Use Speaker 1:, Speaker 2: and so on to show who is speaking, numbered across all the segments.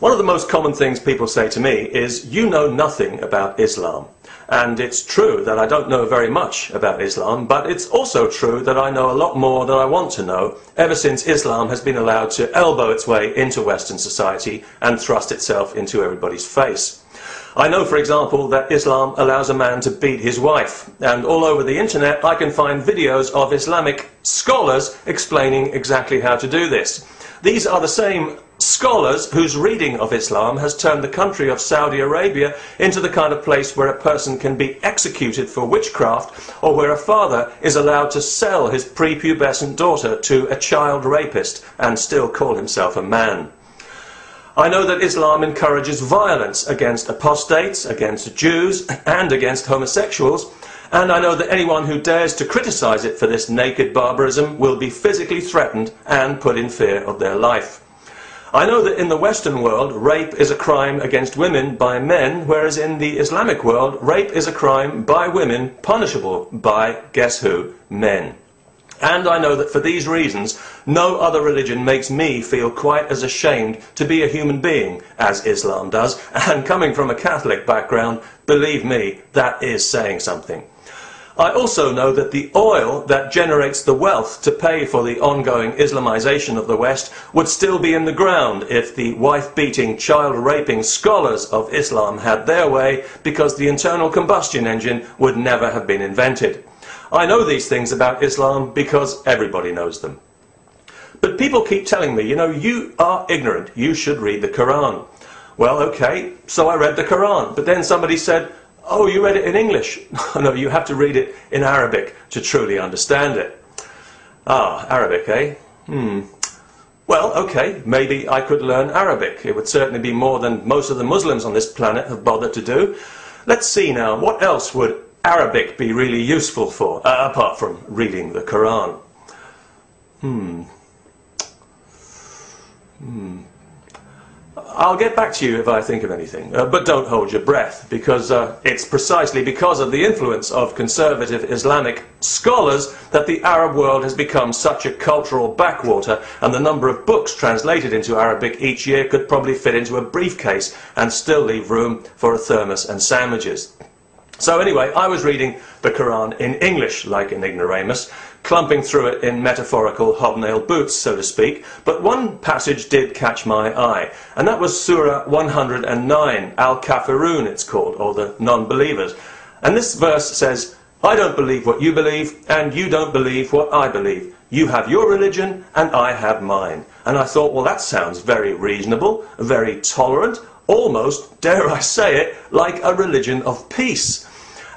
Speaker 1: One of the most common things people say to me is, you know nothing about Islam. And it's true that I don't know very much about Islam, but it's also true that I know a lot more than I want to know ever since Islam has been allowed to elbow its way into Western society and thrust itself into everybody's face. I know, for example, that Islam allows a man to beat his wife, and all over the internet I can find videos of Islamic scholars explaining exactly how to do this. These are the same scholars whose reading of Islam has turned the country of Saudi Arabia into the kind of place where a person can be executed for witchcraft, or where a father is allowed to sell his prepubescent daughter to a child rapist and still call himself a man. I know that Islam encourages violence against apostates, against Jews, and against homosexuals, and I know that anyone who dares to criticize it for this naked barbarism will be physically threatened and put in fear of their life. I know that in the Western world, rape is a crime against women by men, whereas in the Islamic world, rape is a crime by women punishable by, guess who, men. And I know that for these reasons, no other religion makes me feel quite as ashamed to be a human being as Islam does, and coming from a Catholic background, believe me, that is saying something. I also know that the oil that generates the wealth to pay for the ongoing Islamization of the West would still be in the ground if the wife-beating, child-raping scholars of Islam had their way, because the internal combustion engine would never have been invented. I know these things about Islam because everybody knows them. But people keep telling me, you know, you are ignorant, you should read the Quran. Well, okay, so I read the Quran, but then somebody said, oh, you read it in English. No, you have to read it in Arabic to truly understand it. Ah, Arabic, eh? Well, okay, maybe I could learn Arabic. It would certainly be more than most of the Muslims on this planet have bothered to do. Let's see now, what else would Arabic be really useful for, apart from reading the Quran? I'll get back to you if I think of anything, but don't hold your breath, because it's precisely because of the influence of conservative Islamic scholars that the Arab world has become such a cultural backwater, and the number of books translated into Arabic each year could probably fit into a briefcase and still leave room for a thermos and sandwiches. So anyway, I was reading the Quran in English, like an ignoramus, clumping through it in metaphorical hobnail boots, so to speak, but one passage did catch my eye, and that was Surah 109, Al-Kafirun it's called, or the non-believers. And this verse says, I don't believe what you believe, and you don't believe what I believe. You have your religion, and I have mine. And I thought, well, that sounds very reasonable, very tolerant, almost, dare I say it, like a religion of peace.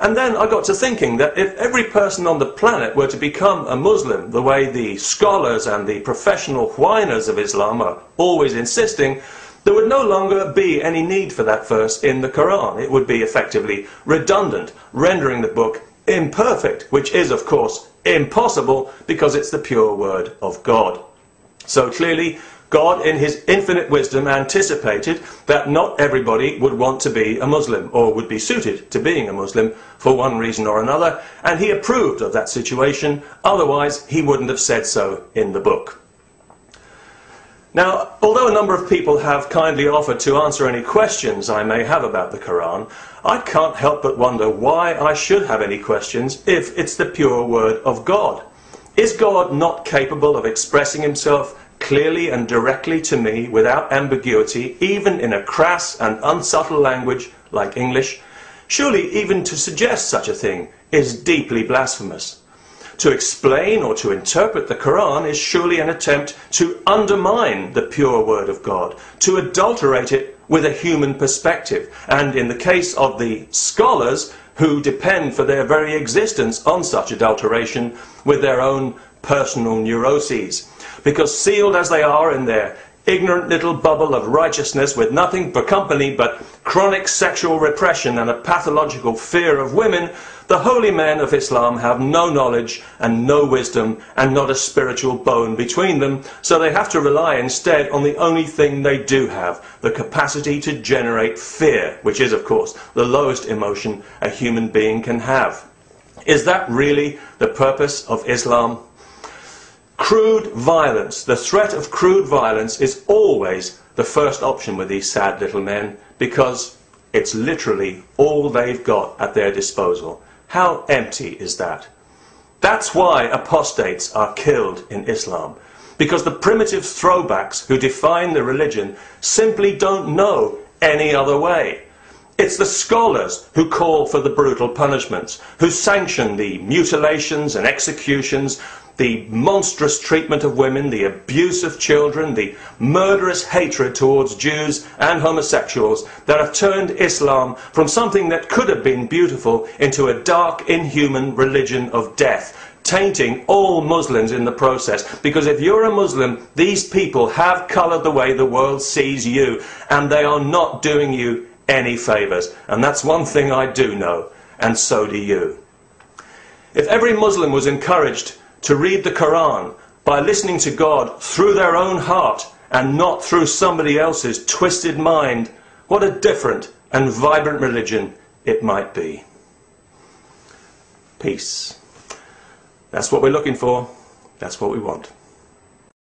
Speaker 1: And then I got to thinking that if every person on the planet were to become a Muslim, the way the scholars and the professional whiners of Islam are always insisting, there would no longer be any need for that verse in the Quran. It would be effectively redundant, rendering the book imperfect, which is, of course, impossible because it's the pure word of God. So clearly, God, in his infinite wisdom, anticipated that not everybody would want to be a Muslim, or would be suited to being a Muslim for one reason or another, and he approved of that situation, otherwise he wouldn't have said so in the book. Now, although a number of people have kindly offered to answer any questions I may have about the Quran, I can't help but wonder why I should have any questions if it's the pure word of God. Is God not capable of expressing himself clearly and directly to me without ambiguity, even in a crass and unsubtle language like English? Surely even to suggest such a thing is deeply blasphemous. To explain or to interpret the Quran is surely an attempt to undermine the pure word of God, to adulterate it with a human perspective, and in the case of the scholars who depend for their very existence on such adulteration, with their own personal neuroses. Because sealed as they are in their ignorant little bubble of righteousness with nothing for company but chronic sexual repression and a pathological fear of women, the holy men of Islam have no knowledge and no wisdom and not a spiritual bone between them, so they have to rely instead on the only thing they do have, the capacity to generate fear, which is, of course, the lowest emotion a human being can have. Is that really the purpose of Islam? Crude violence, the threat of crude violence is always the first option with these sad little men, because it's literally all they've got at their disposal. How empty is that? That's why apostates are killed in Islam, because the primitive throwbacks who define the religion simply don't know any other way. It's the scholars who call for the brutal punishments, who sanction the mutilations and executions, the monstrous treatment of women, the abuse of children, the murderous hatred towards Jews and homosexuals that have turned Islam from something that could have been beautiful into a dark, inhuman religion of death, tainting all Muslims in the process. Because if you're a Muslim, these people have coloured the way the world sees you, and they are not doing you any favours. And that's one thing I do know, and so do you. If every Muslim was encouraged to read the Quran by listening to God through their own heart and not through somebody else's twisted mind, what a different and vibrant religion it might be. Peace. That's what we're looking for. That's what we want.